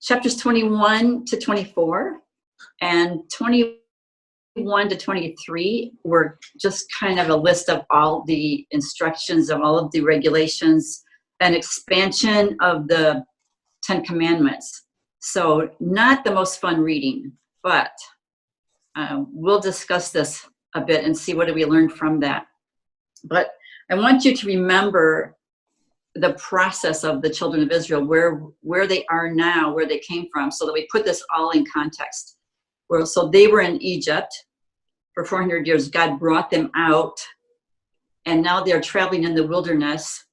chapters 21 to 24 and 21 to 23 were just kind of a list of all the instructions, of all of the regulations, and expansion of the 10 Commandments. So not the most fun reading, but we'll discuss this a bit and see what do we learn from that. But I want you to remember the process of the children of Israel, where they are now, where they came from, so that we put this all in context. So they were in Egypt for 400 years. God brought them out, and now they're traveling in the wilderness,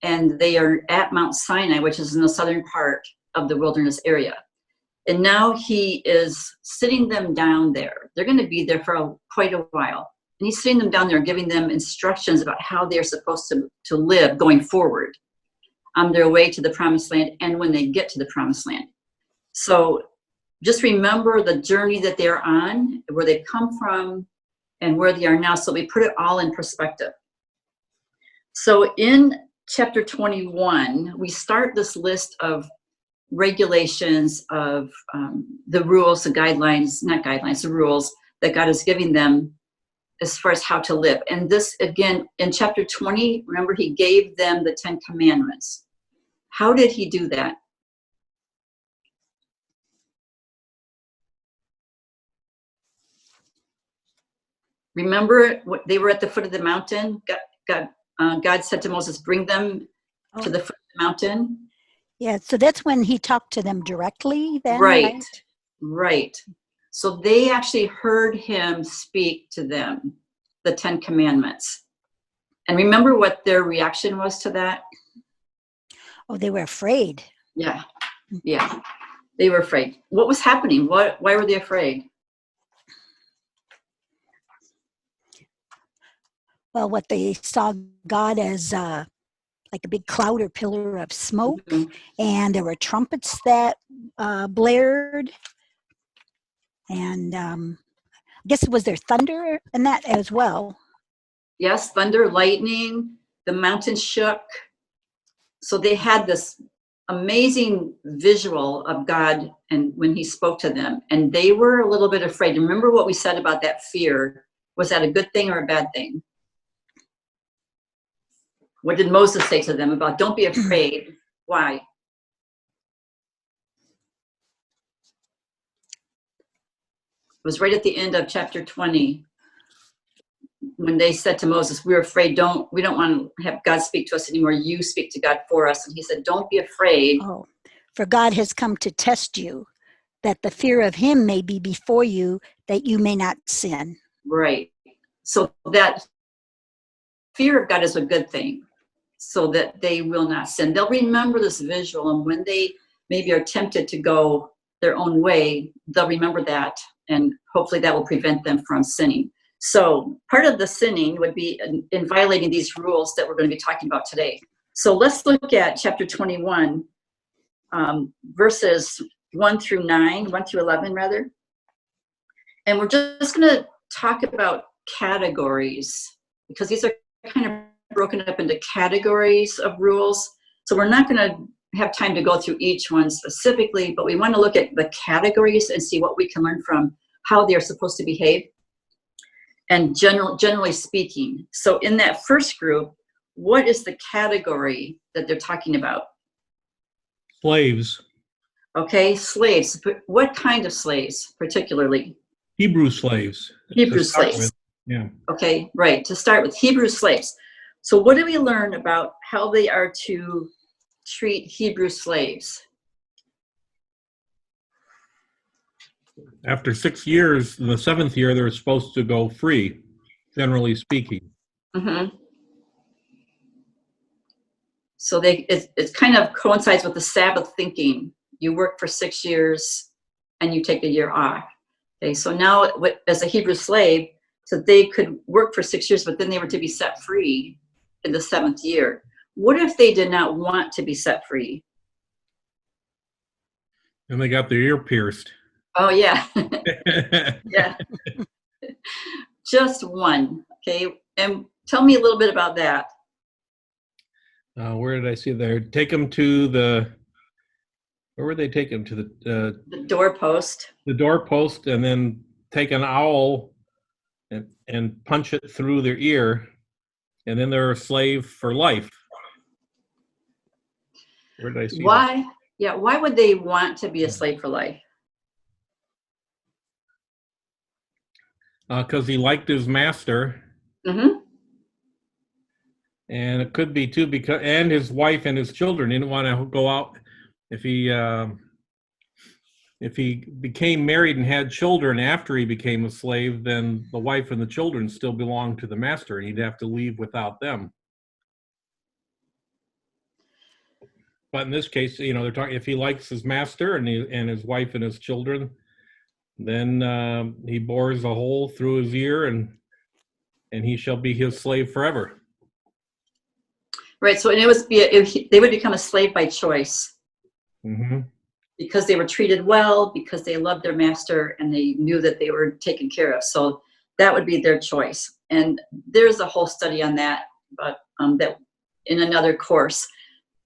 and they are at Mount Sinai, which is in the southern part of the wilderness area. And now he is sitting them down there. They're going to be there for quite a while. And he's sitting them down there, giving them instructions about how they're supposed to live going forward on their way to the promised land and when they get to the promised land. So just remember the journey that they're on, where they've come from, and where they are now. So we put it all in perspective. So in chapter 21, we start this list of regulations of the rules, the guidelines, not guidelines, the rules that God is giving them as far as how to live. And this, again, in chapter 20, remember, he gave them the 10 Commandments. How did he do that? Remember, they were at the foot of the mountain. God said to Moses, bring them to the foot of the mountain. Yeah, so that's when he talked to them directly then, Right. So they actually heard him speak to them, the 10 Commandments. And remember what their reaction was to that? Oh, they were afraid. Yeah. They were afraid. What was happening? Why were they afraid? Well, what they saw God as like a big cloud or pillar of smoke, and there were trumpets that blared, and I guess it was there thunder and that as well. Yes, thunder, lightning, the mountain shook. So they had this amazing visual of God and when he spoke to them, and they were a little bit afraid. Remember what we said about that fear. Was that a good thing or a bad thing? What did Moses say to them about don't be afraid? Why? It was right at the end of chapter 20 when they said to Moses, we're afraid, we don't want to have God speak to us anymore. You speak to God for us. And he said, don't be afraid. Oh, for God has come to test you, that the fear of him may be before you, that you may not sin. Right. So that fear of God is a good thing, so that they will not sin. They'll remember this visual, and when they maybe are tempted to go their own way, they'll remember that, and hopefully that will prevent them from sinning. So part of the sinning would be in violating these rules that we're going to be talking about today. So let's look at chapter 21, verses 1 through 11 rather. And we're just going to talk about categories, because these are kind of broken up into categories of rules. So we're not going to have time to go through each one specifically, but we want to look at the categories and see what we can learn from how they're supposed to behave. And generally speaking, so in that first group, what is the category that they're talking about? Slaves. Okay, slaves. What kind of slaves, particularly? Hebrew slaves. Hebrew slaves. Yeah. Okay, right. To start with, Hebrew slaves. So what do we learn about how they are to treat Hebrew slaves? After 6 years, in the 7th year, they're supposed to go free, generally speaking. Mm-hmm. So it kind of coincides with the Sabbath thinking. You work for 6 years and you take a year off. Okay, so now as a Hebrew slave, so they could work for 6 years, but then they were to be set free in the 7th year. What if they did not want to be set free? And they got their ear pierced. Oh, yeah. Yeah. Just one. Okay. And tell me a little bit about that. Where did I see there? Take them to the Where would they take him to The doorpost. the doorpost, and then take an owl and punch it through their ear, and then they're a slave for life. Where did I see that? Why? Yeah, why would they want to be a slave for life? Because he liked his master, Mm-hmm. and it could be too because and his wife and his children. He didn't want to go out if he became married and had children after he became a slave. Then the wife and the children still belonged to the master, and he'd have to leave without them. But in this case, they're talking if he likes his master and his wife and his children, then he bores a hole through his ear, and he shall be his slave forever. Right. So they would become a slave by choice. Mm-hmm. Because they were treated well, because they loved their master, and they knew that they were taken care of. So that would be their choice. And there's a whole study on that, but that in another course.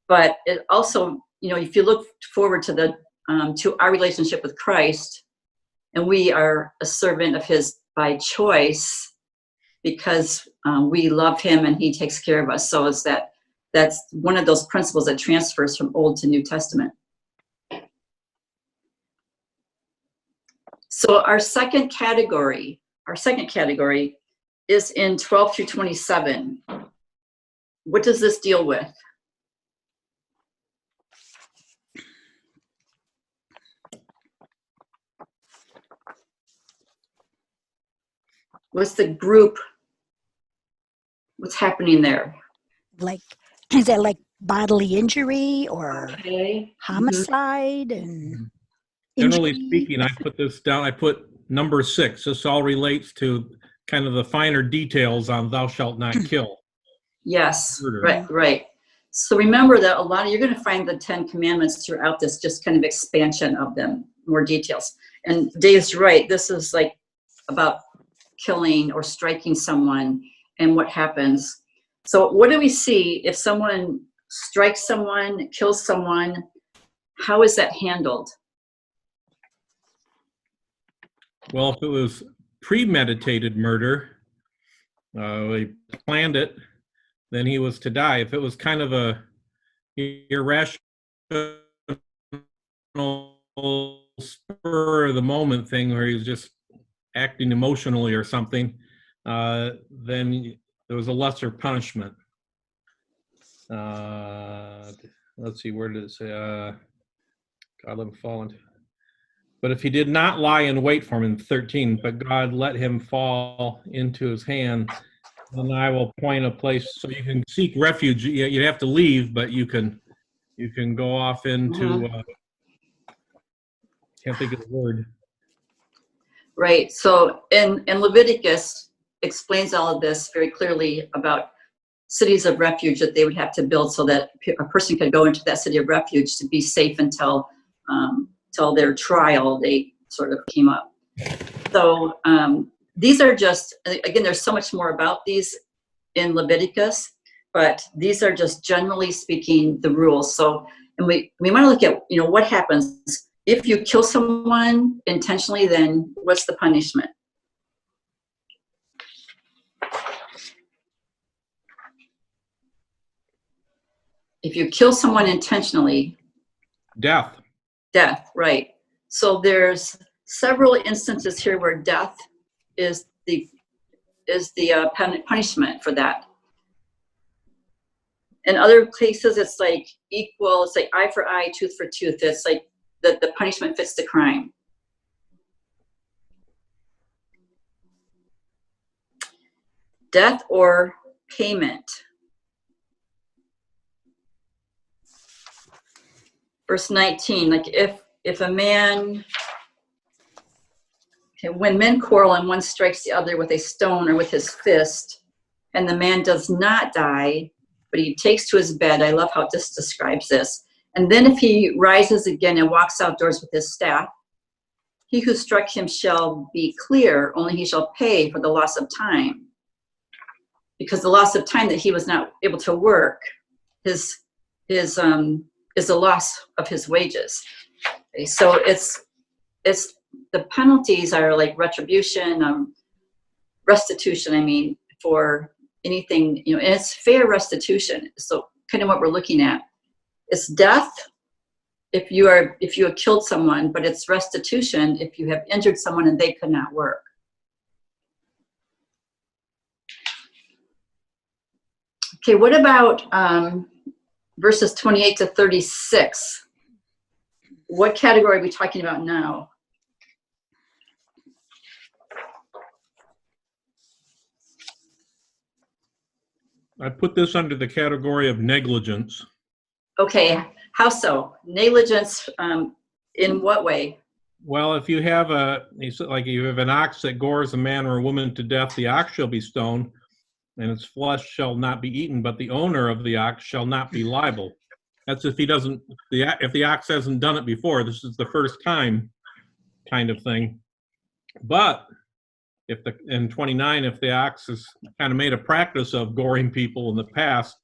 But it also, if you look forward to to our relationship with Christ, and we are a servant of His by choice, because we love Him and He takes care of us. So that's one of those principles that transfers from Old to New Testament. So our second category is in 12 through 27. What does this deal with? What's the group? What's happening there? Is that like bodily injury or Okay. homicide and Generally injury? speaking, I put this down. I put number 6. This all relates to kind of the finer details on "Thou shalt not kill." Yes, Murder. right. So remember that you're going to find the 10 Commandments throughout this, just kind of expansion of them, more details. And Dave's right. This is like about killing or striking someone and what happens. So what do we see if someone strikes someone, kills someone? How is that handled? Well, if it was premeditated murder, he planned it, then he was to die. If it was kind of a irrational, spur of the moment thing where he was just acting emotionally or something, then there was a lesser punishment. Let's see, where did it say? God let him fall into. But if he did not lie in wait for him, in 13, but God let him fall into his hand, then I will point a place so you can seek refuge. You have to leave, but you can go off into. Can't think of the word. Right. So in Leviticus explains all of this very clearly about cities of refuge that they would have to build so that a person could go into that city of refuge to be safe until their trial date sort of came up. So these are just, again, there's so much more about these in Leviticus, but these are just generally speaking the rules. So, and we want to look at, what happens if you kill someone intentionally, then what's the punishment? If you kill someone intentionally, Death. Death, right. So there's several instances here where death is the punishment for that. In other cases, it's like equal. It's like eye for eye, tooth for tooth. It's like the punishment fits the crime. Death or payment. Verse 19, like if a man, when men quarrel and one strikes the other with a stone or with his fist, and the man does not die, but he takes to his bed. I love how this describes this. And then if he rises again and walks outdoors with his staff, he who struck him shall be clear, only he shall pay for the loss of time. Because the loss of time that he was not able to work is the loss of his wages. So it's the penalties are like retribution, restitution. I mean, for anything, and it's fair restitution. So kind of what we're looking at. It's death if you have killed someone, but it's restitution if you have injured someone and they could not work. Okay, what about verses 28 to 36? What category are we talking about now? I put this under the category of negligence. Okay, how so? Negligence, in what way? Well, if you have you have an ox that gores a man or a woman to death, the ox shall be stoned, and its flesh shall not be eaten, but the owner of the ox shall not be liable. That's if if the ox hasn't done it before. This is the first time kind of thing. But in 29, if the ox has kind of made a practice of goring people in the past,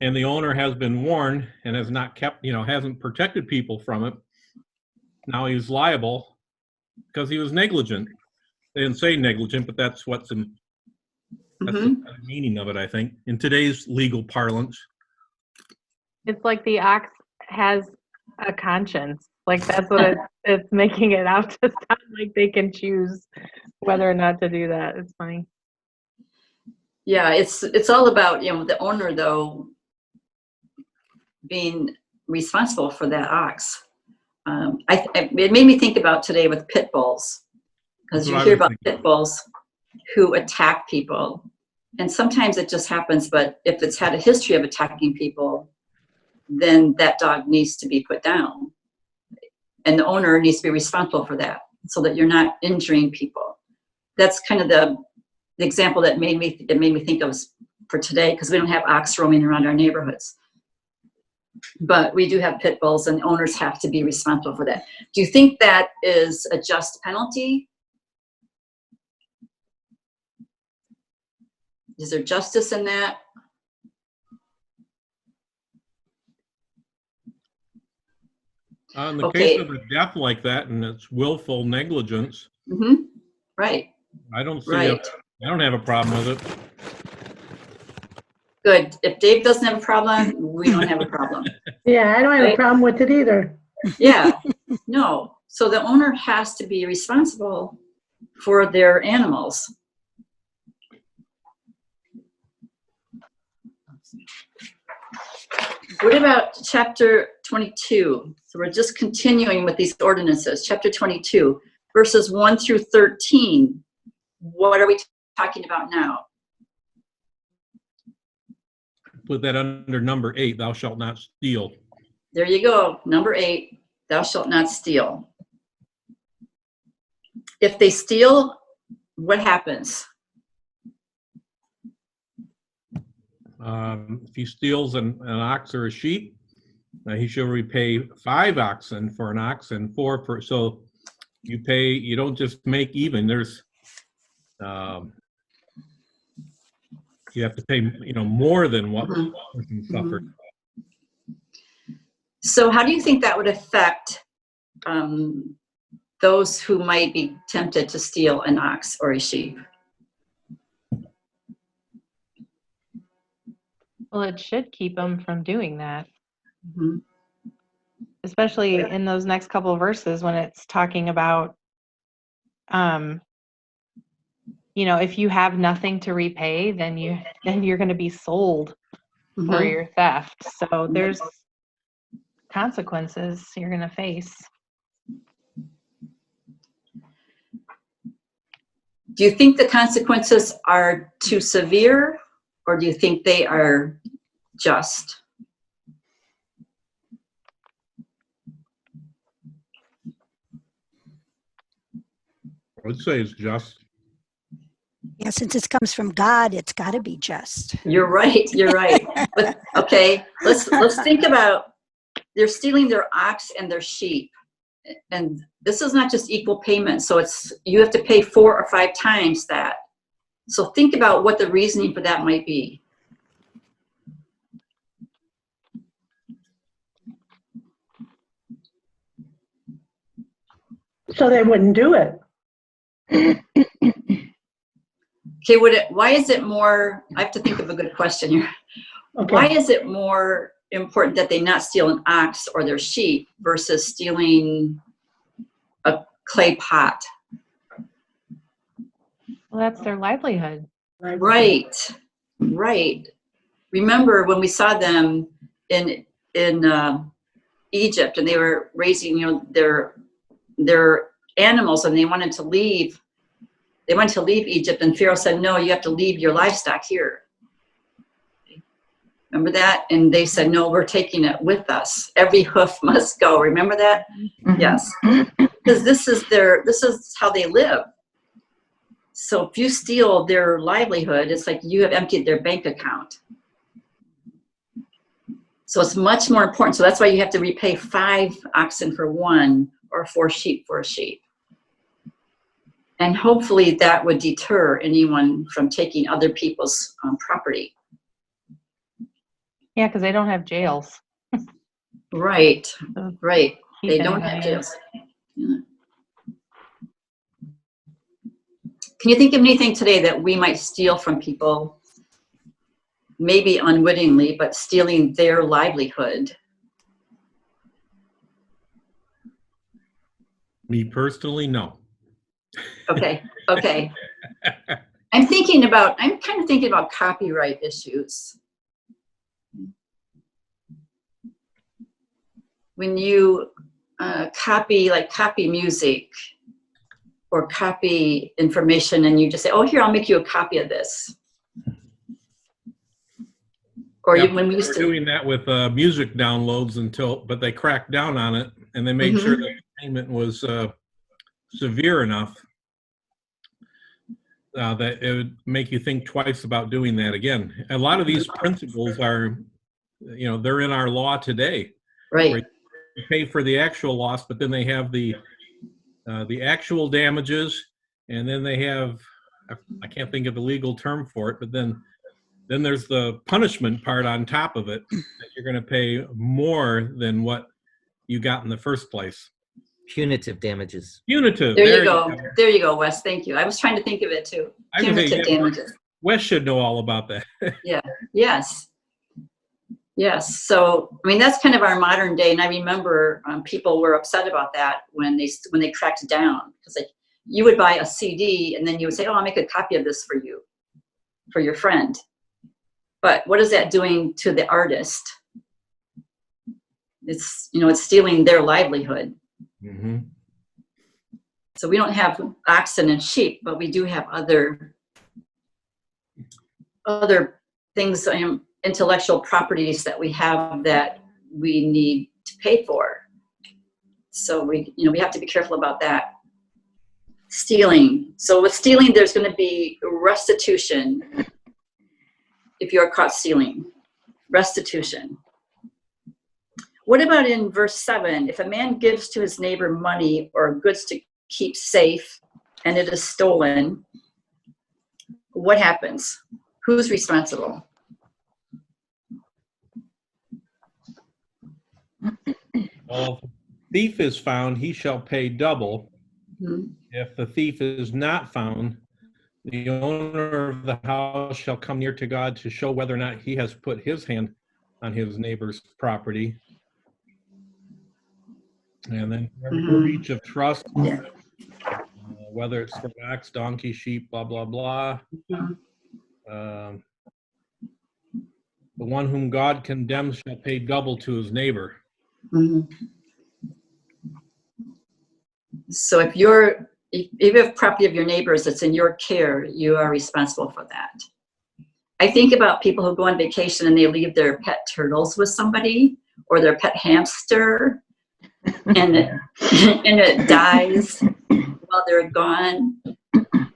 and the owner has been warned and has not kept, hasn't protected people from it, now he's liable because he was negligent. They didn't say negligent, but that's that's the meaning of it, I think, in today's legal parlance. It's like the ox has a conscience. Like that's what it's making it out to sound like they can choose whether or not to do that. It's funny. Yeah, it's all about, the owner, though, being responsible for that ox. It made me think about today with pit bulls, because you hear about pit bulls who attack people. And sometimes it just happens, but if it's had a history of attacking people, then that dog needs to be put down. And the owner needs to be responsible for that so that you're not injuring people. That's kind of the example that made me think of for today, because we don't have ox roaming around our neighborhoods. But we do have pit bulls, and owners have to be responsible for that. Do you think that is a just penalty? Is there justice in that? In the case of a death like that, and it's willful negligence, Right. I don't see Right. I don't have a problem with it. Good. If Dave doesn't have a problem, we don't have a problem. Yeah, I don't have Right. a problem with it either. Yeah. No. So the owner has to be responsible for their animals. What about chapter 22? So we're just continuing with these ordinances. Chapter 22, verses 1 through 13. What are we talking about now? Put that under number 8, thou shalt not steal. There you go. Number 8, thou shalt not steal. If they steal, what happens? If he steals an ox or a sheep, he shall repay 5 oxen for an ox and 4 for, so you don't just make even, there's, you have to pay, more than what the person suffered. So how do you think that would affect those who might be tempted to steal an ox or a sheep? Well, it should keep them from doing that, Mm-hmm. especially in those next couple of verses when it's talking about, if you have nothing to repay, then you're going to be sold for your theft. So there's consequences you're going to face. Do you think the consequences are too severe, or do you think they are just? I would say it's just. Yeah, since it comes from God, it's got to be just. You're right. You're right. But okay, let's think about, they're stealing their ox and their sheep, and this is not just equal payment. So you have to pay 4 or 5 times that. So think about what the reasoning for that might be. So they wouldn't do it. Okay, why is it more, I have to think of a good question here. Why Okay. is it more important that they not steal an ox or their sheep versus stealing a clay pot? Well, that's their livelihood. Right, right. Remember when we saw them in Egypt, and they were raising, their animals, and they wanted to leave. They wanted to leave Egypt, and Pharaoh said, "No, you have to leave your livestock here." Remember that? And they said, "No, we're taking it with us. Every hoof must go." Remember that? Yes, because this is how they live. So if you steal their livelihood, it's like you have emptied their bank account. So it's much more important. So that's why you have to repay 5 oxen for one or 4 sheep for a sheep. And hopefully that would deter anyone from taking other people's property. Yeah, because they don't have jails. Right, right. They Keep don't have anybody. jails. Yeah. Can you think of anything today that we might steal from people, maybe unwittingly, but stealing their livelihood? Me personally, no. Okay, okay. I'm kind of thinking about copyright issues. When you copy music or copy information, and you just say, "Oh, here, I'll make you a copy of this." Or Yeah, when we they're used to, doing that with music downloads but they cracked down on it, and they made sure that the payment was severe enough that it would make you think twice about doing that again. A lot of these principles are, they're in our law today. right, You pay for the actual loss, but then they have the actual damages, and then they have, I can't think of the legal term for it, but then there's the punishment part on top of it, that you're going to pay more than what you got in the first place. Punitive damages. Punitive. there you go, Wes. Thank you. I was trying to think of it too. I can say, Punitive damages. Wes should know all about that. Yes. So, I mean, that's kind of our modern day. And I remember people were upset about that when they cracked down, because like you would buy a CD and then you would say, "Oh, I'll make a copy of this for you, for your friend." But what is that doing to the artist? It's stealing their livelihood. Mm-hmm. So we don't have oxen and sheep, but we do have other things, intellectual properties that we have that we need to pay for. So we have to be careful about that. Stealing. So with stealing, there's going to be restitution if you're caught stealing. Restitution. What about in verse 7? If a man gives to his neighbor money or goods to keep safe and it is stolen, what happens? Who's responsible? Well, if a thief is found, he shall pay double. Hmm? If the thief is not found, the owner of the house shall come near to God to show whether or not he has put his hand on his neighbor's property. And then for every breach of trust, Yeah. whether it's for ox, donkey, sheep, blah, blah, blah. Mhm. The one whom God condemns shall pay double to his neighbor. Mhm. So if you have property of your neighbors that's in your care, you are responsible for that. I think about people who go on vacation and they leave their pet turtles with somebody, or their pet hamster, and it dies while they're gone,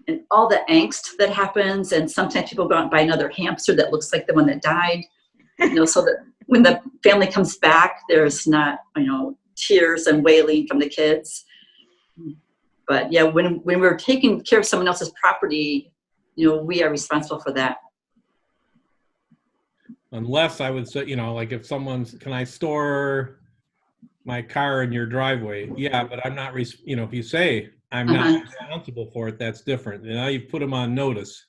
and all the angst that happens. And sometimes people go out and buy another hamster that looks like the one that died, so that when the family comes back, there's not tears and wailing from the kids. But yeah, when we're taking care of someone else's property, we are responsible for that. Unless I would say, like if someone's, can I store my car in your driveway. Yeah, but I'm not, if you say I'm not responsible for it, that's different. And now you put them on notice.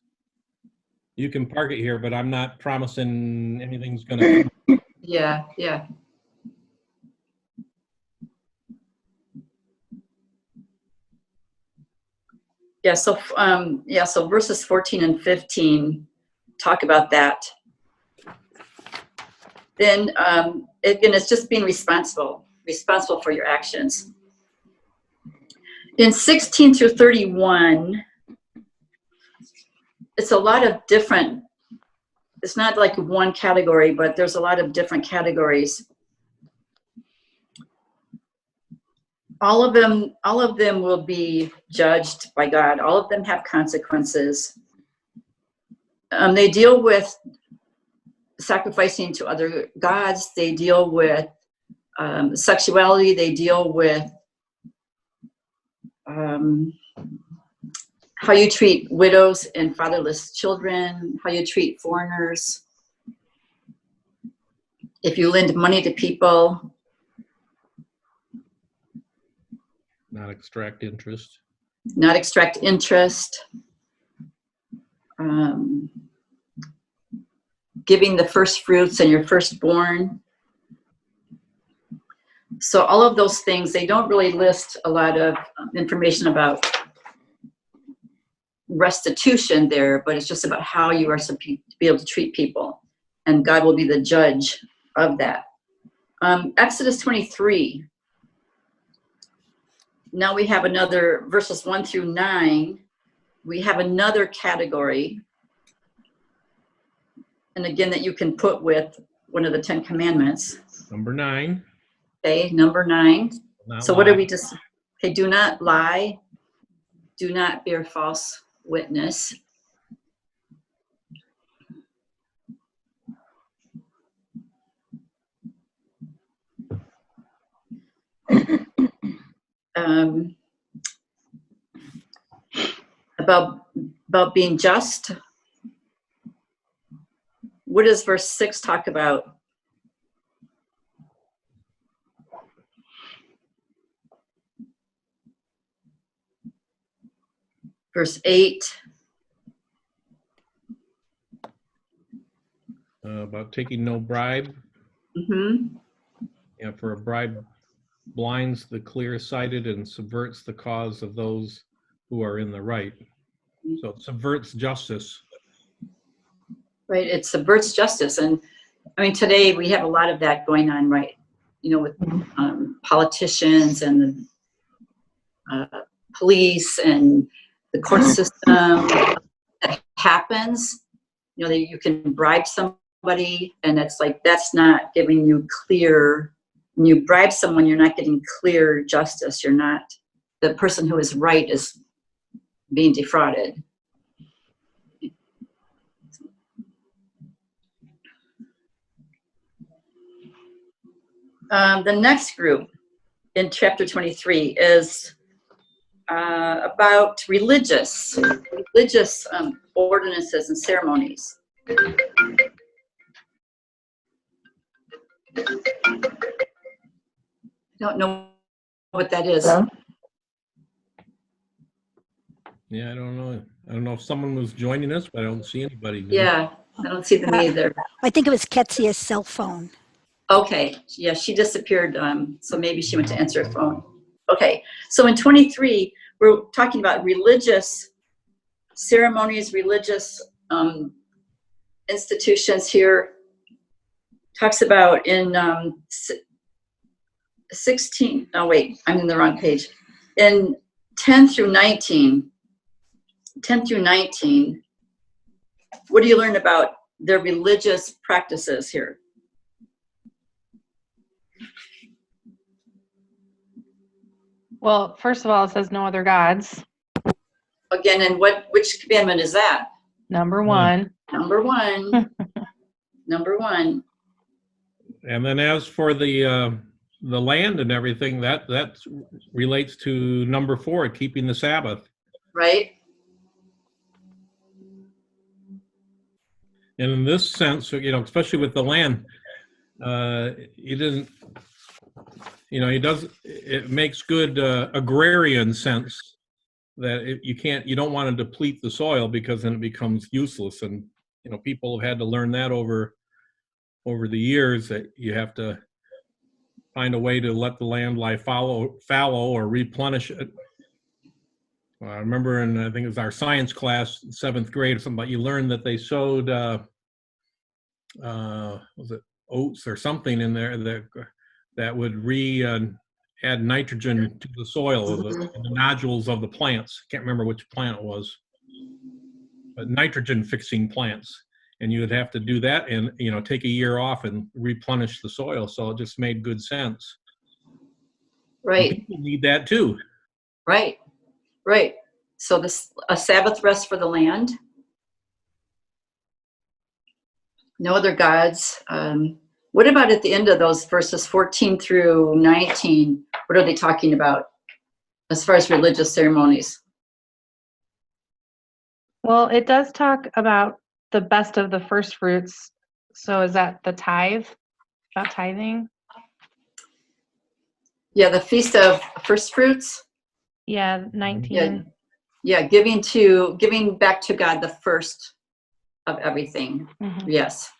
You can park it here, but I'm not promising anything's going to come. Yeah, yeah. So verses 14 and 15 talk about that. Then again, it's just being responsible for your actions. In 16 through 31, it's a lot of different, it's not like one category, but there's a lot of different categories. All of them will be judged by God. All of them have consequences. They deal with sacrificing to other gods. They deal with sexuality. They deal with how you treat widows and fatherless children, how you treat foreigners. If you lend money to people. Not extract interest. Not extract interest. Giving the first fruits and your firstborn. So all of those things, they don't really list a lot of information about restitution there, but it's just about how you are supposed to be able to treat people. And God will be the judge of that. Exodus 23. Now we have another, verses 1 through 9, we have another category. And again, that you can put with one of the 10 commandments. Number 9. Okay, number 9. So what lie. did we just, okay, do not lie. Do not bear false witness. About being just. What does verse 6 talk about? Verse 8. About taking no bribe. Mm-hmm. Yeah, for a bribe blinds the clear-sighted and subverts the cause of those who are in the right. So it subverts justice. Right, it subverts justice. And I mean, today we have a lot of that going on, right? With politicians and police and the court system. That happens, that you can bribe somebody, and it's like, that's not giving you clear. When you bribe someone, you're not getting clear justice. You're not, the person who is right is being defrauded. The next group in chapter 23 is about religious ordinances and ceremonies. I don't know what that is. Hello? Yeah, I don't know. I don't know if someone was joining us, but I don't see anybody. Yeah, I don't see them either. I think it was Ketsia's cell phone. Okay, yeah, she disappeared, so maybe she went to answer her phone. Okay, so in 23, we're talking about religious ceremonies, religious institutions here. Talks about in 16, oh wait, I'm in the wrong page. In 10 through 19, what do you learn about their religious practices here? Well, first of all, it says no other gods. Again, and which commandment is that? Number one. Number one. Number one. And then as for the land and everything, that relates to number 4, keeping the Sabbath. Right? And in this sense, especially with the land, you didn't. it makes good agrarian sense that you don't want to deplete the soil because then it becomes useless. And, people have had to learn that over the years, that you have to find a way to let the land lie fallow or replenish it. I remember I think it was our science class, 7th grade or something, but you learned that they sowed, was it oats or something in there that would add nitrogen to the soil, the nodules of the plants. Can't remember which plant it was, but nitrogen fixing plants. And you would have to do that and, take a year off and replenish the soil. So it just made good sense. Right. And people need that too. Right. Right. So a Sabbath rest for the land. No other gods. What about at the end of those verses 14 through 19? What are they talking about as far as religious ceremonies? Well, it does talk about the best of the first fruits. So is that the tithe? About tithing? Yeah, the Feast of First Fruits. Yeah, 19. Yeah, giving back to God the first of everything. Mhm. Yes.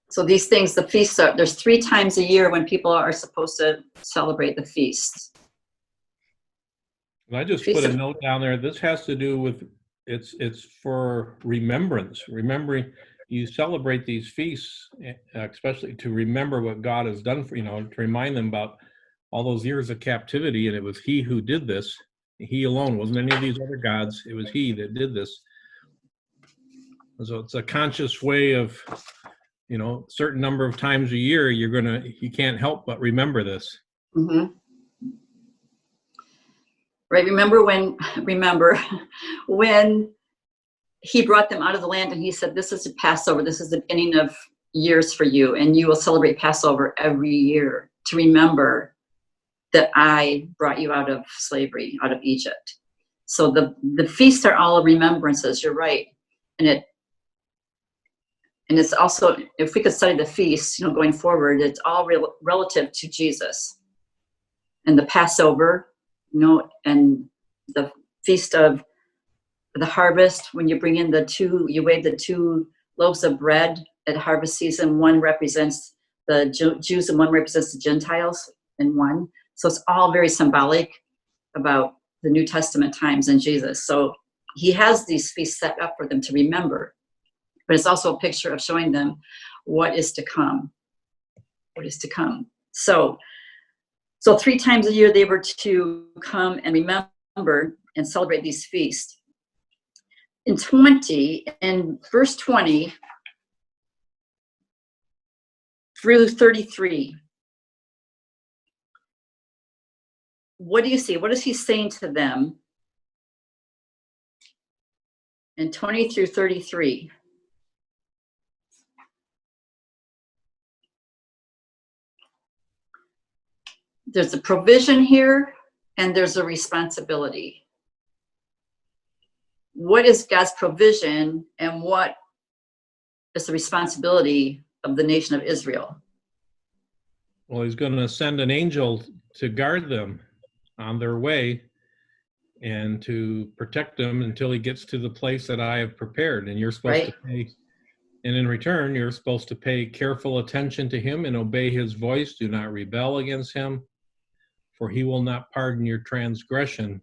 So these things, the feasts there's 3 times a year when people are supposed to celebrate the feasts. And I just put a note down there. This has to do with, it's for remembrance. Remembering, you celebrate these feasts, especially to remember what God has done for, to remind them about all those years of captivity. And it was He who did this. He alone, wasn't any of these other gods. It was He that did this. So it's a conscious way of, certain number of times a year, you can't help but remember this. Mm-hmm. Right. Remember when He brought them out of the land and He said, this is the Passover. This is the beginning of years for you. And you will celebrate Passover every year to remember that I brought you out of slavery, out of Egypt. So the feasts are all remembrances. You're right. And it's also, if we could study the feasts, going forward, it's all relative to Jesus. And the Passover, and the Feast of the Harvest, when you bring in you wave the 2 loaves of bread at harvest season. One represents the Jews and one represents the Gentiles in one. So it's all very symbolic about the New Testament times and Jesus. So He has these feasts set up for them to remember. But it's also a picture of showing them what is to come. What is to come. So 3 times a year they were to come and remember and celebrate these feasts. In verse 20 through 33, what do you see? What is He saying to them in 20 through 33? There's a provision here and there's a responsibility. What is God's provision and what is the responsibility of the nation of Israel? Well, He's going to send an angel to guard them on their way and to protect them until He gets to the place that I have prepared. And you're supposed to pay, and in return, you're supposed to pay careful attention to Him and obey His voice. Do not rebel against Him, for He will not pardon your transgression,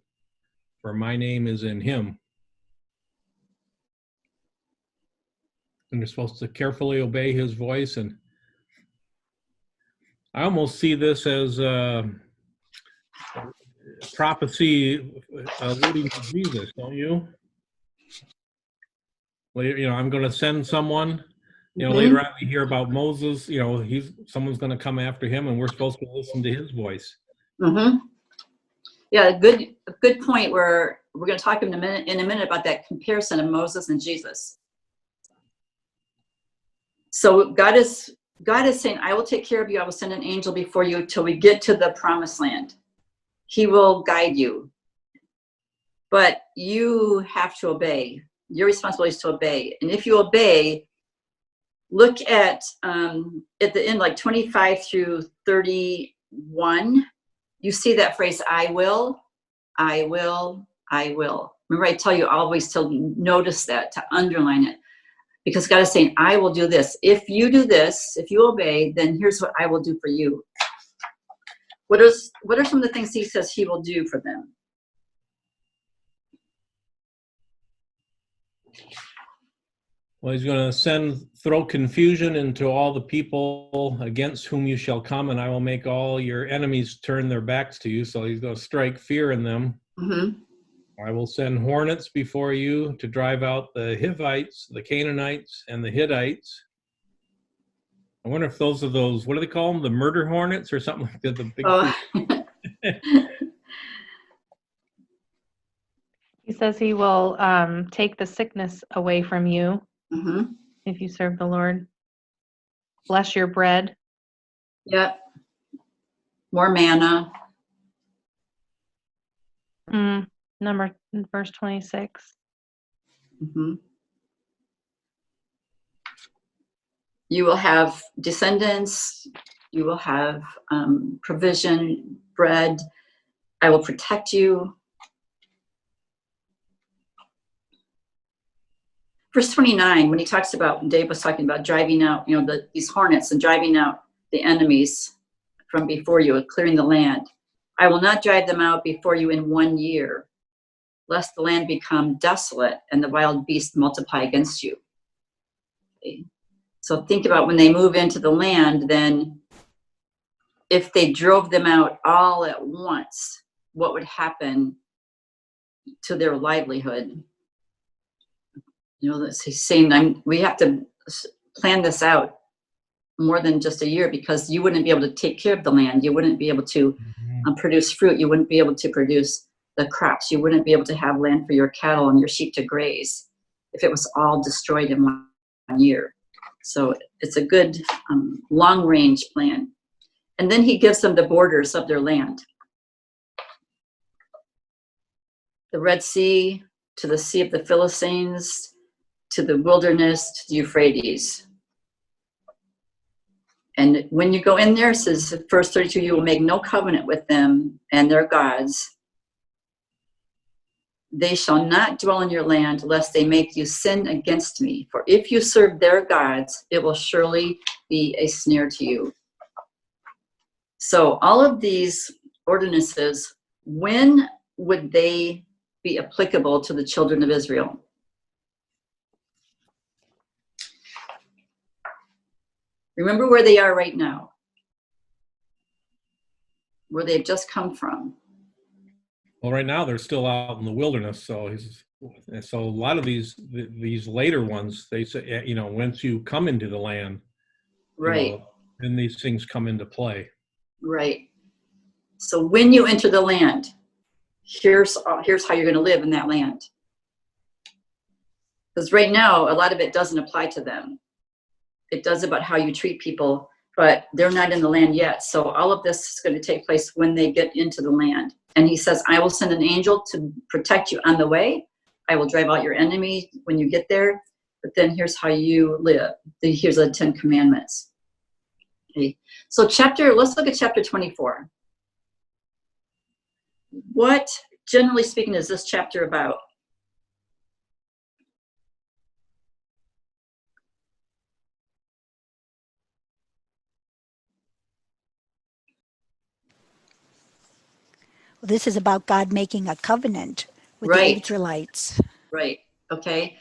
for my name is in Him. And you're supposed to carefully obey His voice. And I almost see this as prophecy alluding to Jesus, don't you? Well, I'm going to send someone. Later on we hear about Moses. Someone's going to come after him, and we're supposed to listen to his voice. Mm-hmm. Yeah, a good point. Where we're going to talk in a minute about that comparison of Moses and Jesus. So God is saying, I will take care of you. I will send an angel before you till we get to the promised land. He will guide you. But you have to obey. Your responsibility is to obey. And if you obey, look at the end, like 25 through 31, you see that phrase, I will, I will, I will. Remember, I tell you always to notice that, to underline it. Because God is saying, I will do this. If you do this, if you obey, then here's what I will do for you. What are some of the things he says he will do for them? Well, he's going to throw confusion into all the people against whom you shall come, and I will make all your enemies turn their backs to you. So he's going to strike fear in them. Mm-hmm. I will send hornets before you to drive out the Hivites, the Canaanites, and the Hittites. I wonder if those are those, what do they call them? The murder hornets or something like that? The big He says he will take the sickness away from you Mm-hmm. if you serve the Lord. Bless your bread. Yep. More manna. Verse 26. Mm-hmm. You will have descendants. You will have provision, bread. I will protect you. Verse 29, when he talks about, when Dave was talking about driving out, these hornets and driving out the enemies from before you, clearing the land. I will not drive them out before you in 1 year, lest the land become desolate and the wild beasts multiply against you. Okay. So think about when they move into the land, then if they drove them out all at once, what would happen to their livelihood? He's saying we have to plan this out more than just a year, because you wouldn't be able to take care of the land. You wouldn't be able to produce fruit. You wouldn't be able to produce the crops. You wouldn't be able to have land for your cattle and your sheep to graze if it was all destroyed in 1 year. So it's a good long-range plan. And then he gives them the borders of their land. The Red Sea, to the Sea of the Philistines, to the wilderness, to the Euphrates. And when you go in there, it says, verse 32, you will make no covenant with them and their gods. They shall not dwell in your land, lest they make you sin against me. For if you serve their gods, it will surely be a snare to you. So all of these ordinances, when would they be applicable to the children of Israel? Remember where they are right now, where they've just come from. Well, right now they're still out in the wilderness, so a lot of these later ones, they say, once you come into the land, Right. then these things come into play. Right. So when you enter the land, here's how you're going to live in that land. Because right now, a lot of it doesn't apply to them. It does about how you treat people, but they're not in the land yet. So all of this is going to take place when they get into the land. And he says, I will send an angel to protect you on the way. I will drive out your enemy when you get there. But then here's how you live. Here's the 10 Commandments. Okay. So let's look at chapter 24. What, generally speaking, is this chapter about? This is about God making a covenant with Right. the Israelites. Right. Okay.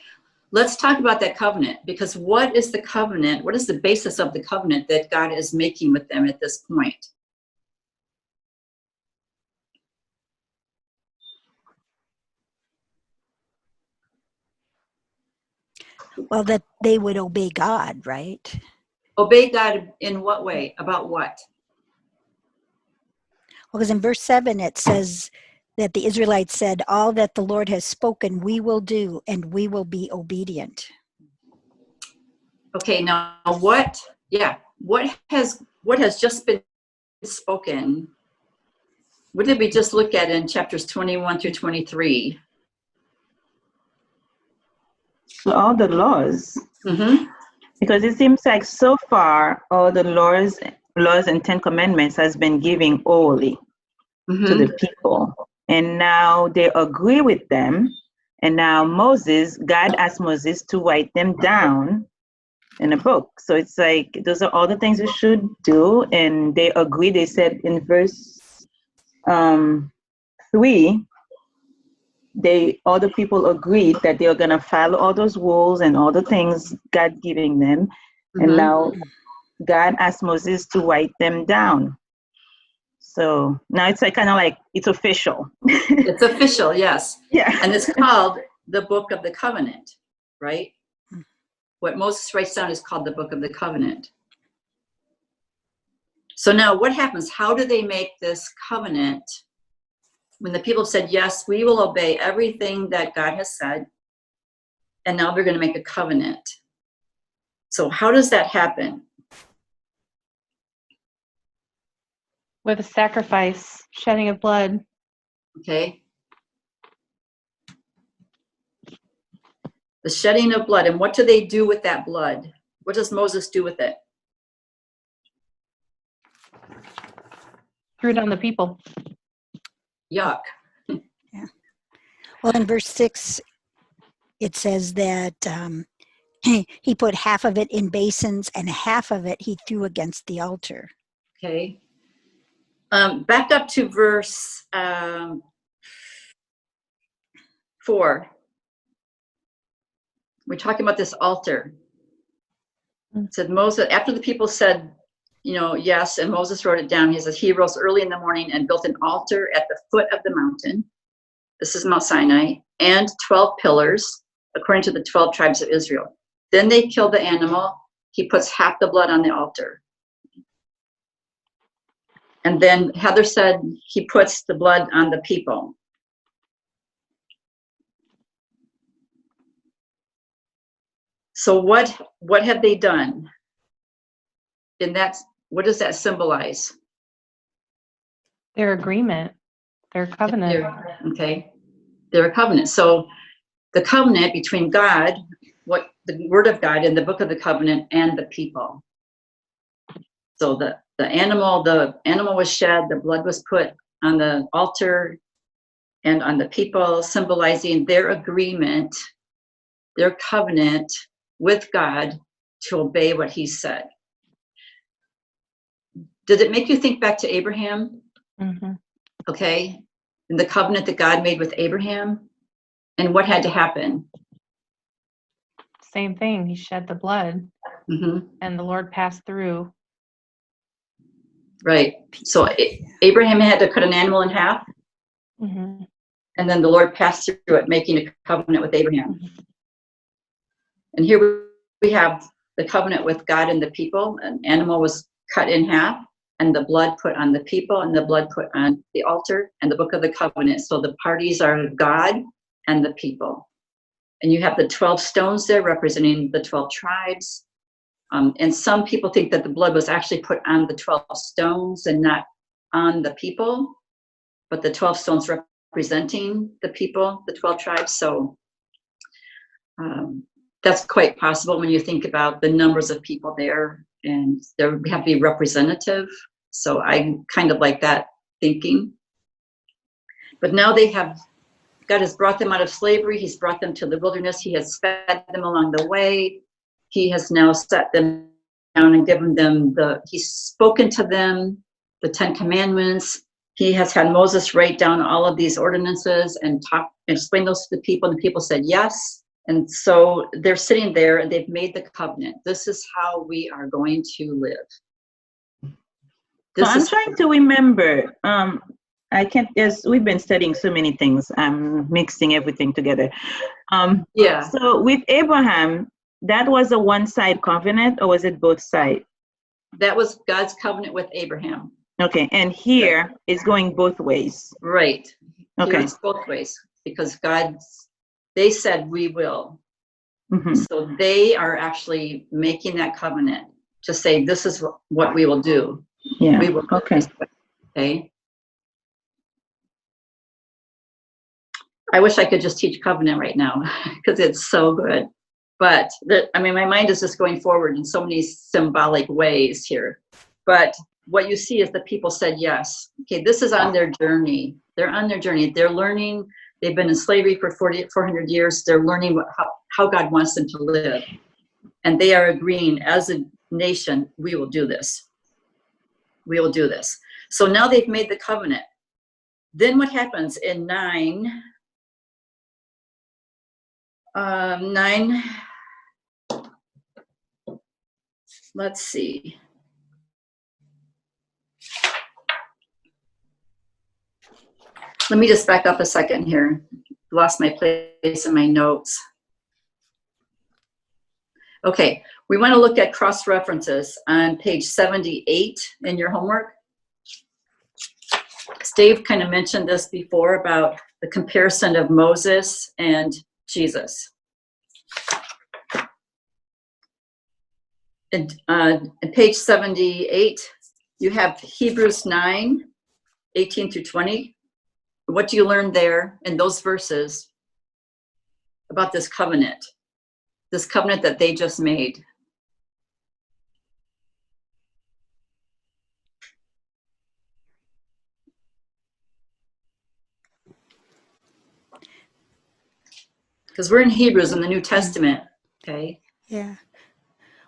Let's talk about that covenant, because what is the covenant? What is the basis of the covenant that God is making with them at this point? Well, that they would obey God, right? Obey God in what way? About what? Because in verse 7 it says that the Israelites said, all that the Lord has spoken we will do, and we will be obedient. Okay, now what has just been spoken? What did we just look at in chapters 21 through 23? So all the laws. Mm-hmm. Because it seems like so far all the laws and 10 commandments has been given orally to Mhm. the people. And now they agree with them. And now God asked Moses to write them down in a book. So it's like those are all the things we should do. And they agree. They said in verse 3, all the people agreed that they are gonna follow all those rules and all the things God giving them. And Mhm. now God asked Moses to write them down. So now it's like kind of like it's official. It's official, yes. Yeah. And it's called the Book of the Covenant, right? What Moses writes down is called the Book of the Covenant. So now what happens? How do they make this covenant? When the people said, yes, we will obey everything that God has said, and now they're going to make a covenant. So how does that happen? With a sacrifice, shedding of blood. Okay. The shedding of blood. And what do they do with that blood? What does Moses do with it? Threw it on the people. Yuck. Well, in verse 6, it says that he put half of it in basins and half of it he threw against the altar. Okay. Back up to verse 4. We're talking about this altar. It said Moses, after the people said, yes, and Moses wrote it down. He says, he rose early in the morning and built an altar at the foot of the mountain. This is Mount Sinai, and 12 pillars, according to the 12 tribes of Israel. Then they killed the animal. He puts half the blood on the altar. And then Heather said he puts the blood on the people. So what have they done? And what does that symbolize? Their agreement, their covenant. Okay. They're a covenant. So the covenant between God, the word of God in the book of the covenant, and the people. So the animal was shed, the blood was put on the altar and on the people, symbolizing their agreement, their covenant with God to obey what he said. Did it make you think back to Abraham? Mm-hmm. Okay. And the covenant that God made with Abraham, and what had to happen? Same thing. He shed the blood, and the Lord passed through. Right. So Abraham had to cut an animal in half, Mm-hmm. and then the Lord passed through it, making a covenant with Abraham. And here we have the covenant with God and the people. An animal was cut in half, and the blood put on the people, and the blood put on the altar, and the book of the covenant. So the parties are God and the people. And you have the 12 stones there representing the 12 tribes. And some people think that the blood was actually put on the 12 stones and not on the people, but the 12 stones representing the people, the 12 tribes. So that's quite possible when you think about the numbers of people there, and they have to be representative. So I kind of like that thinking. But now God has brought them out of slavery. He's brought them to the wilderness. He has fed them along the way. He has now set them down and given them he's spoken to them, the 10 commandments. He has had Moses write down all of these ordinances and explain those to the people. And the people said yes. And so they're sitting there and they've made the covenant. This is how we are going to live. I'm trying to remember. I can't. Yes, we've been studying so many things. I'm mixing everything together. Yeah. So with Abraham, that was a one-side covenant, or was it both sides? That was God's covenant with Abraham. Okay, and here it's going both ways. Right. Okay. Here it's both ways because they said we will. Mm-hmm. So they are actually making that covenant to say this is what we will do. Yeah. We will. Okay. Okay. I wish I could just teach covenant right now because it's so good. But I mean, my mind is just going forward in so many symbolic ways here. But what you see is that people said yes. Okay, this is on their journey. They're on their journey. They're learning. They've been in slavery for 400 years. They're learning how God wants them to live. And they are agreeing, as a nation, we will do this. We will do this. So now they've made the covenant. Then what happens in 9, let's see. Let me just back up a second here. Lost my place in my notes. Okay, we want to look at cross-references on page 78 in your homework. Dave kind of mentioned this before about the comparison of Moses and Jesus. And on page 78, you have Hebrews 9, 18 through 20. What do you learn there in those verses about this covenant that they just made? Because we're in Hebrews in the New Testament, okay? Yeah.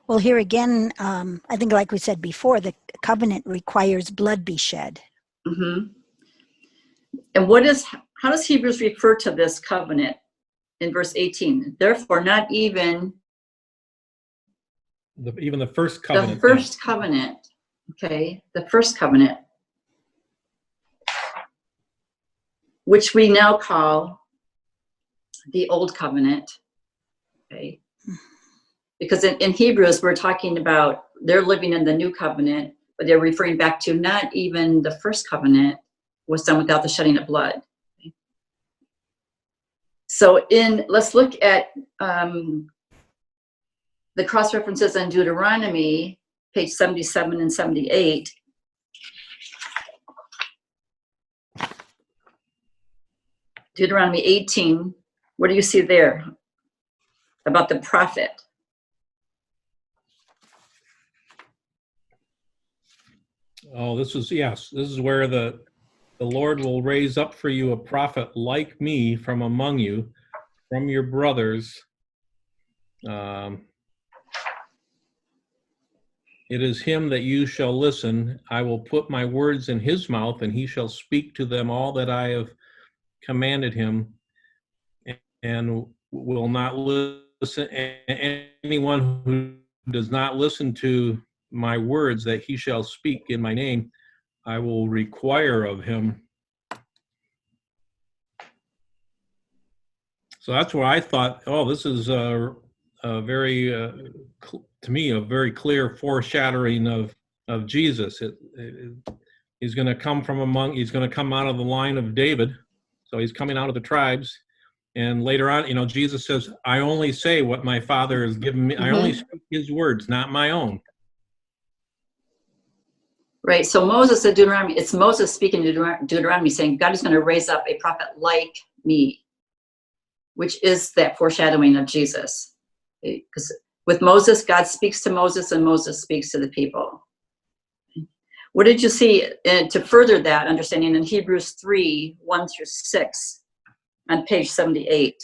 Well, here again, I think like we said before, the covenant requires blood be shed. Mm-hmm. And how does Hebrews refer to this covenant in verse 18? Therefore, not even the first covenant. the first covenant, okay? The first covenant, which we now call the old covenant, okay? Because in Hebrews, we're talking about they're living in the new covenant, but they're referring back to not even the first covenant was done without the shedding of blood. Okay? So let's look at the cross-references on Deuteronomy, page 77 and 78. Deuteronomy 18, what do you see there about the prophet? Oh, this is where the Lord will raise up for you a prophet like me from among you, from your brothers. It is him that you shall listen. I will put my words in his mouth, and he shall speak to them all that I have commanded him, and will not listen. Anyone who does not listen to my words that he shall speak in my name, I will require of him. So that's where I thought, oh, this is a very, to me, a very clear foreshadowing of Jesus. He's going to come he's going to come out of the line of David. So he's coming out of the tribes. And later on, Jesus says, I only say what my Father has given me. Mm-hmm. I only speak his words, not my own. Right, so Moses in Deuteronomy, it's Moses speaking to Deuteronomy saying, God is going to raise up a prophet like me, which is that foreshadowing of Jesus. Because with Moses, God speaks to Moses and Moses speaks to the people. What did you see to further that understanding in Hebrews 3, 1 through 6 on page 78?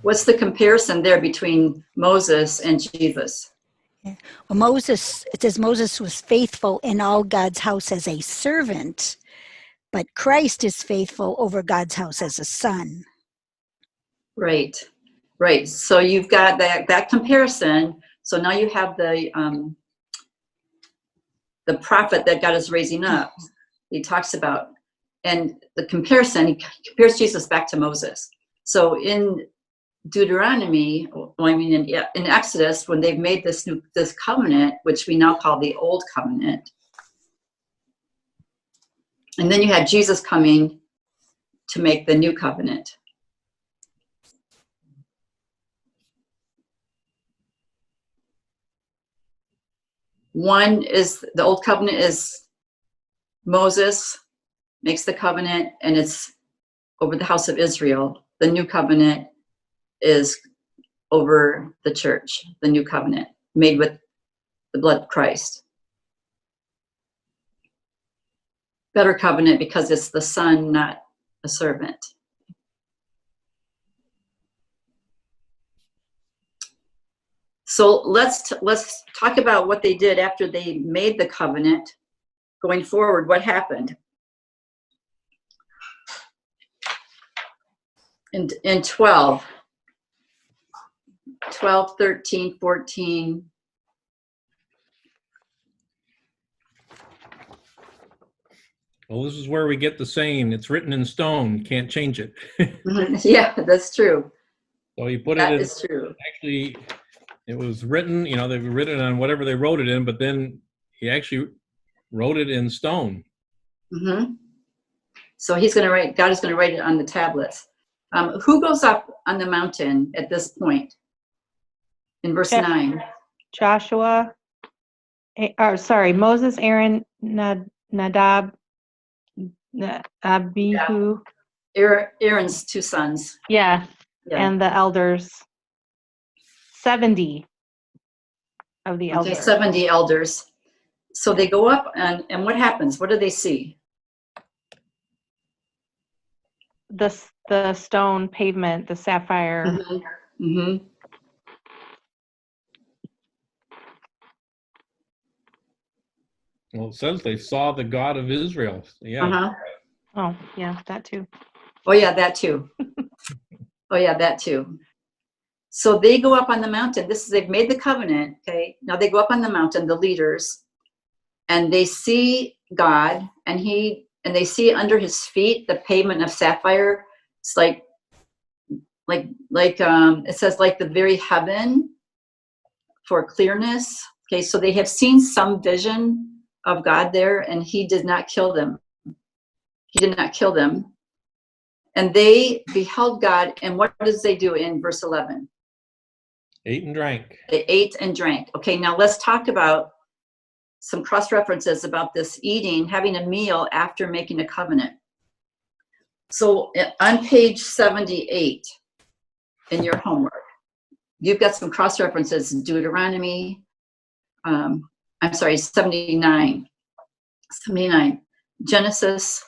What's the comparison there between Moses and Jesus? Yeah. Well, it says Moses was faithful in all God's house as a servant, but Christ is faithful over God's house as a son. Right. So you've got that comparison. So now you have the prophet that God is raising up. He talks about, and the comparison, he compares Jesus back to Moses. So in Deuteronomy, in Exodus, when they've made this covenant, which we now call the Old Covenant, and then you had Jesus coming to make the New Covenant. One is the old covenant is Moses makes the covenant, and it's over the house of Israel. The new covenant is over the church, the new covenant made with the blood of Christ. Better covenant because it's the son, not a servant. So let's talk about what they did after they made the covenant. Going forward, what happened? In 12, 13, 14. Well, this is where we get the saying, it's written in stone, can't change it. Yeah, that's true. So you put That it in, is true. actually, it was written, they've written on whatever they wrote it in, but then he actually wrote it in stone. Mm-hmm. So God is going to write it on the tablets. Who goes up on the mountain at this point? In verse Yeah. 9. Joshua, Moses, Aaron, Nadab, Abihu. Aaron's two sons. Yeah, Yeah. and the elders. 70 of the Okay, elders. 70 elders. So they go up, and what happens? What do they see? The stone pavement, the sapphire. Mm-hmm. Mm-hmm. Well, it says they saw the God of Israel. Yeah. Uh-huh. Oh, yeah, that too. Oh, yeah, that too. Oh, yeah, that too. So they go up on the mountain. They've made the covenant, okay? Now they go up on the mountain, the leaders, and they see God, and they see under his feet the pavement of sapphire. It's like it says like the very heaven for clearness. Okay, so they have seen some vision of God there, and he did not kill them. He did not kill them. And they beheld God, and what does they do in verse 11? Ate and drank. They ate and drank. Okay, now let's talk about some cross-references about this eating, having a meal after making a covenant. So on page 78 in your homework, you've got some cross-references, Deuteronomy, 79, Genesis,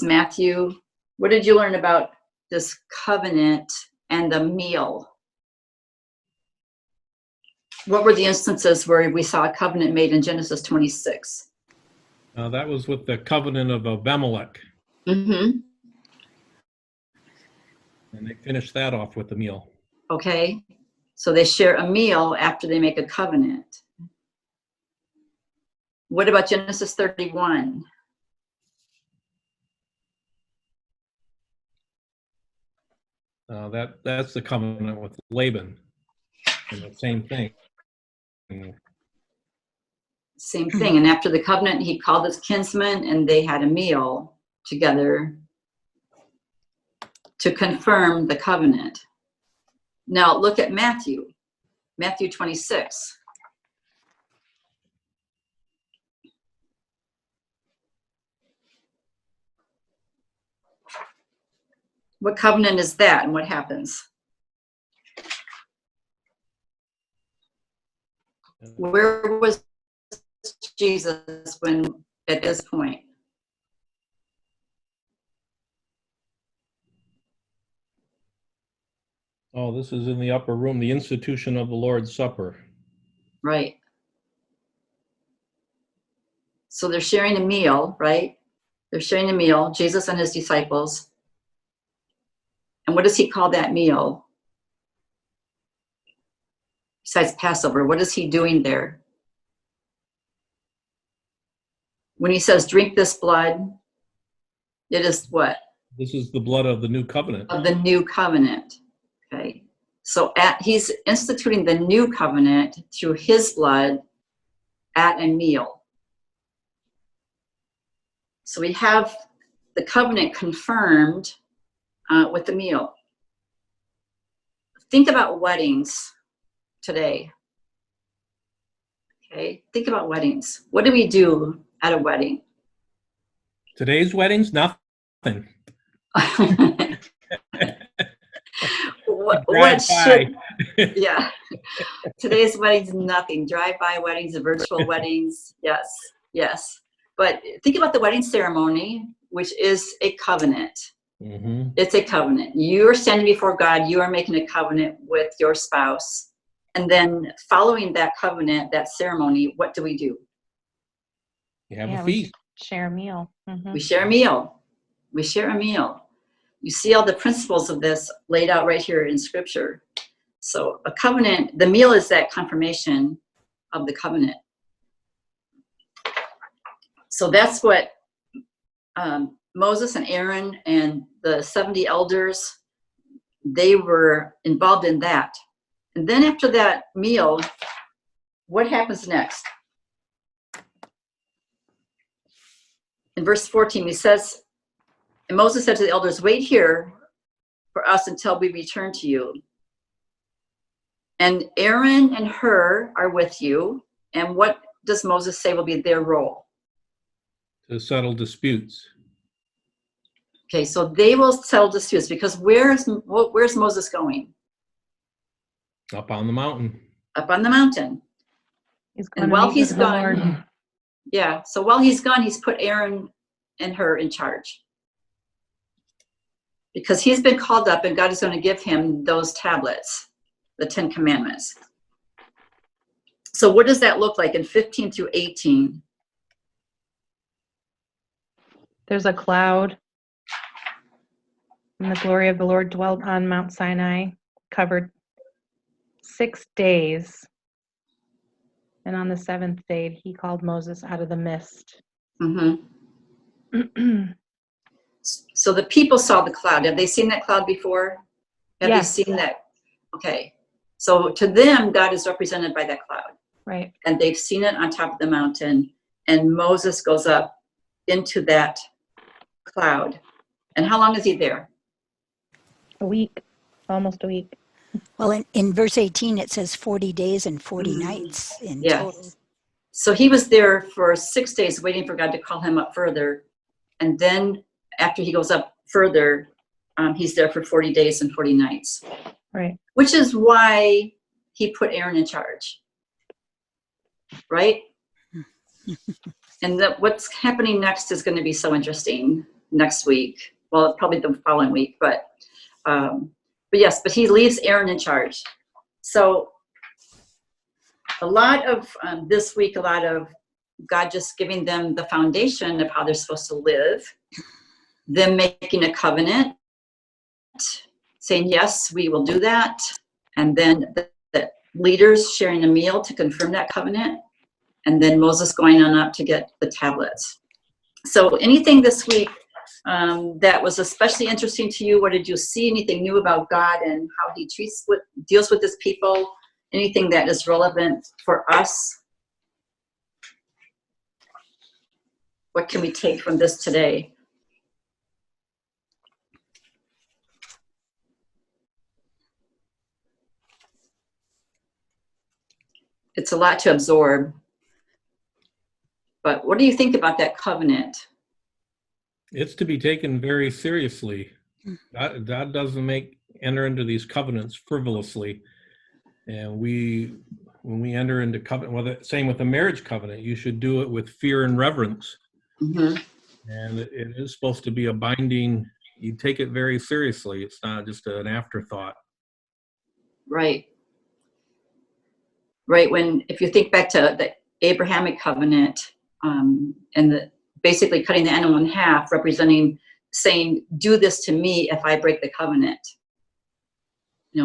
Matthew. What did you learn about this covenant and the meal? What were the instances where we saw a covenant made in Genesis 26? That was with the covenant of Abimelech. Mm-hmm. And they finished that off with the meal. Okay. So they share a meal after they make a covenant. What about Genesis 31? That's the covenant with Laban. And the same thing. Same thing. And after the covenant, he called his kinsmen and they had a meal together to confirm the covenant. Now look at Matthew 26. What covenant is that and what happens? Where was Jesus at this point? Oh, this is in the upper room, the institution of the Lord's Supper. Right. So they're sharing a meal, right? They're sharing a meal, Jesus and his disciples. And what does he call that meal? Besides Passover, what is he doing there? When he says, drink this blood, it is what? This is the blood of the new covenant. Of the new covenant. Okay. So he's instituting the new covenant through his blood at a meal. So we have the covenant confirmed with the meal. Think about weddings today. Okay, think about weddings. What do we do at a wedding? Today's weddings, nothing. what Drive should, by. yeah. Today's weddings, nothing. Drive-by weddings, virtual weddings, yes, yes. But think about the wedding ceremony, which is a covenant. hmm It's a covenant. You are standing before God. You are making a covenant with your spouse. And then following that covenant, that ceremony, what do? You have Yeah, a we feast. share a meal. Mhm. We share a meal. We share a meal. You see all the principles of this laid out right here in Scripture. So a covenant, the meal is that confirmation of the covenant. So that's what Moses and Aaron and the 70 elders, they were involved in that. And then after that meal, what happens next? In verse 14, he says, and Moses said to the elders, wait here for us until we return to you. And Aaron and Hur are with you. And what does Moses say will be their role? To settle disputes. Okay, so they will settle disputes because where's Moses going? Up on the mountain. Up on the mountain. He's And gonna while meet he's with the gone, Lord. yeah, so while he's gone, he's put Aaron and Hur in charge. Because he's been called up and God is going to give him those tablets, the 10 Commandments. So what does that look like in 15 through 18? There's a cloud, and the glory of the Lord dwelt on Mount Sinai, covered 6 days. And on the 7th day, he called Moses out of the mist. Mm-hmm. So the people saw the cloud. Have they seen that cloud before? Have Yes. they seen that? Okay. So to them, God is represented by that cloud. Right. And they've seen it on top of the mountain. And Moses goes up into that cloud. And how long is he there? A week, almost a week. Well, in verse 18, it says 40 days and 40 nights in Yeah. total. So he was there for 6 days waiting for God to call him up further. And then after he goes up further, he's there for 40 days and 40 nights. Right. Which is why he put Aaron in charge. Right? And what's happening next is going to be so interesting next week. Well, probably the following week, but yes, but he leaves Aaron in charge. So a lot of this week, a lot of God just giving them the foundation of how they're supposed to live, them making a covenant, saying, yes, we will do that. And then the leaders sharing a meal to confirm that covenant. And then Moses going on up to get the tablets. So anything this week that was especially interesting to you? What did you see? Anything new about God and how he deals with his people? Anything that is relevant for us? What can we take from this today? It's a lot to absorb. But what do you think about that covenant? It's to be taken very seriously. God doesn't enter into these covenants frivolously. And when we enter into covenant, well, same with the marriage covenant, you should do it with fear and reverence. Mm-hmm. And it is supposed to be a binding, you take it very seriously. It's not just an afterthought. Right. Right. If you think back to the Abrahamic covenant, and basically cutting the animal in half, representing saying, do this to me if I break the covenant.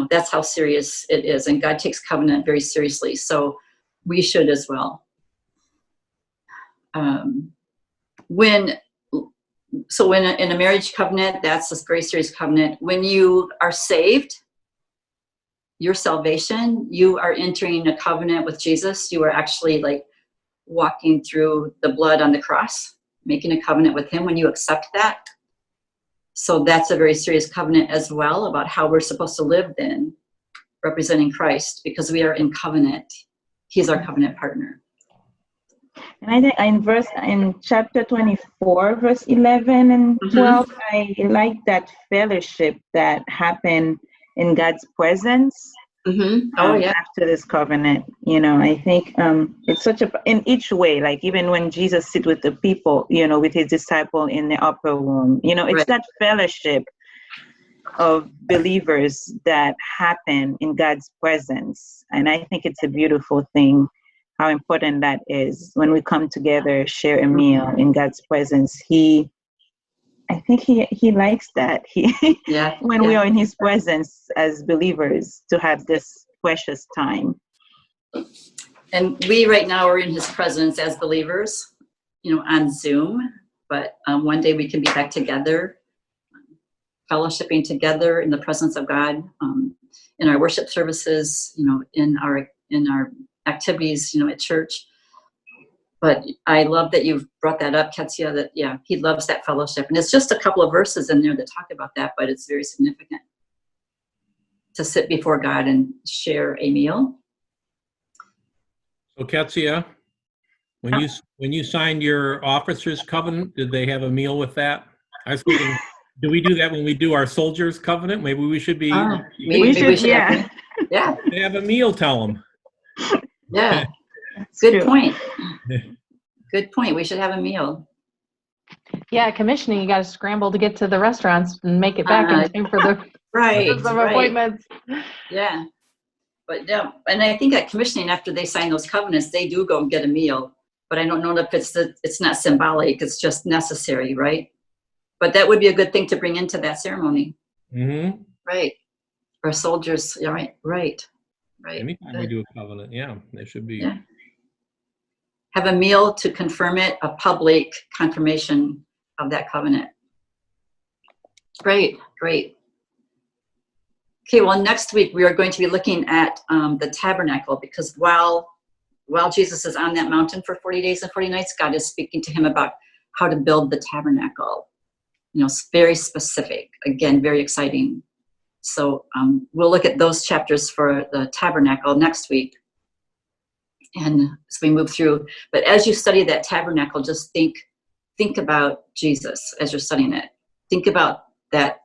That's how serious it is. And God takes covenant very seriously. So we should as well. When in a marriage covenant, that's a very serious covenant. When you are saved, your salvation, you are entering a covenant with Jesus. You are actually like walking through the blood on the cross, making a covenant with him when you accept that. So that's a very serious covenant as well about how we're supposed to live then, representing Christ, because we are in covenant. He's our covenant partner. And I think in chapter 24, verse 11 and 12, I like that fellowship that happened in God's presence. Oh, yeah. After this covenant, I think it's such in each way, like even when Jesus sit with the people, with his disciple in the upper room, it's Right. that fellowship of believers that happen in God's presence. And I think it's a beautiful thing, how important that is when we come together, share a meal in God's presence. I think he likes that. When we are in his presence as believers, to have this precious time. And we right now are in his presence as believers, on Zoom. But one day we can be back together, fellowshipping together in the presence of God, in our worship services, in our activities, at church. But I love that you've brought that up, Ketsia, that, he loves that fellowship. And it's just a couple of verses in there that talk about that, but it's very significant to sit before God and share a meal. So Ketsia, when you signed your officer's covenant, did they have a meal with that? I was thinking, do we do that when we do our soldier's covenant? Maybe we should be. Maybe we should yeah. They have a meal, tell them. Yeah. That's Good true. point. Good point. We should have a meal. Yeah, commissioning, you got to scramble to get to the restaurants and make it back in time for the Right. some Right. appointments. Yeah. But yeah, and I think at commissioning, after they sign those covenants, they do go and get a meal. But I don't know if it's not symbolic, it's just necessary, right? But that would be a good thing to bring into that ceremony. Mm-hmm. Right. Or soldiers, right. Anytime we do a covenant, there should be. Yeah. Have a meal to confirm it, a public confirmation of that covenant. Great. Okay, well, next week we are going to be looking at the tabernacle, because while Jesus is on that mountain for 40 days and 40 nights, God is speaking to him about how to build the tabernacle. It's very specific. Again, very exciting. So we'll look at those chapters for the tabernacle next week. And as we move through, but as you study that tabernacle, just think about Jesus as you're studying it. Think about that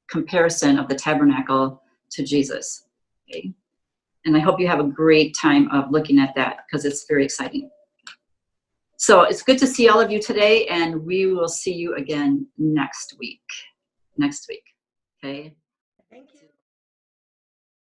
comparison of the tabernacle to Jesus. Okay? And I hope you have a great time of looking at that, because it's very exciting. So it's good to see all of you today, and we will see you again next week. Okay.